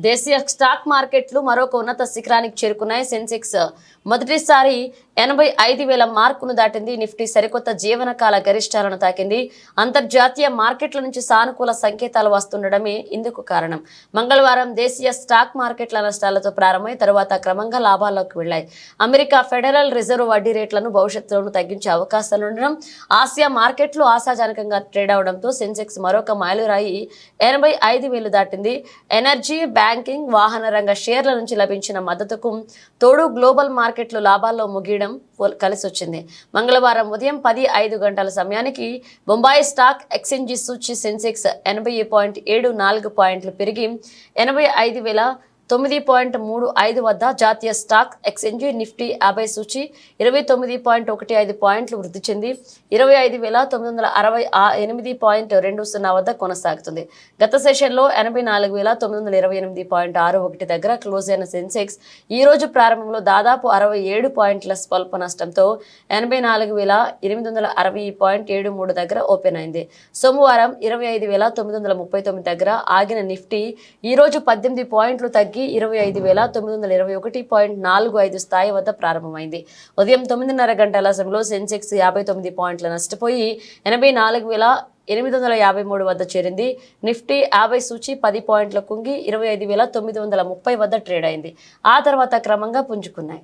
దేశీయ స్టాక్ మార్కెట్లు మరొక ఉన్నత శిఖరానికి చేరుకున్నాయి. సెన్సెక్స్ మొదటిసారి 85,000 మార్కును దాటింది. నిఫ్టీ సరికొత్త జీవనకాల గరిష్టాలను తాకింది. అంతర్జాతీయ మార్కెట్ల నుంచి సానుకూల సంకేతాలు వస్తుండడమే ఇందుకు కారణం. మంగళవారం దేశీయ స్టాక్ మార్కెట్ల నష్టాలతో ప్రారంభమై తరువాత క్రమంగా లాభాల్లోకి వెళ్లాయి. అమెరికా ఫెడరల్ రిజర్వ్ వడ్డీ రేట్లను భవిష్యత్తులోనూ తగ్గించే అవకాశాలుండడం, ఆసియా మార్కెట్లు ఆశాజనకంగా ట్రేడ్ అవడంతో సెన్సెక్స్ మరొక మైలురాయి 85,000 దాటింది. ఎనర్జీ, బ్యాంకింగ్, వాహన రంగ షేర్ల నుంచి లభించిన మద్దతుకు తోడు గ్లోబల్ మార్కెట్లు లాభాల్లో ముగియడం కలిసొచ్చింది. మంగళవారం ఉదయం 10:05 గంటల సమయానికి బొంబాయి స్టాక్ ఎక్స్చేంజి సూచీ సెన్సెక్స్ 80.74 పాయింట్లు పెరిగి 85,009.35 వద్ద, జాతీయ స్టాక్ ఎక్స్చేంజి నిఫ్టీ 50 సూచీ 29.15 పాయింట్లు వృద్ధి చెంది 25,968.20 వద్ద కొనసాగుతుంది. గత సెషన్లో 84,928.61 దగ్గర క్లోజ్ అయిన సెన్సెక్స్ ఈ రోజు ప్రారంభంలో దాదాపు 67 పాయింట్ల స్వల్ప నష్టంతో 84,860.73 దగ్గర ఓపెన్ అయింది. సోమవారం 25,939 దగ్గర ఆగిన నిఫ్టీ ఈ రోజు 18 పాయింట్లు తగ్గి 25,921.45 స్థాయి వద్ద ప్రారంభమైంది. ఉదయం 9:30 గంటల సమయంలో సెన్సెక్స్ 59 పాయింట్ల నష్టపోయి 84,853 వద్ద చేరింది. నిఫ్టీ 50 సూచీ 10 పాయింట్ల కుంగి 25,930 వద్ద ట్రేడ్ అయింది. ఆ తర్వాత క్రమంగా పుంజుకున్నాయి.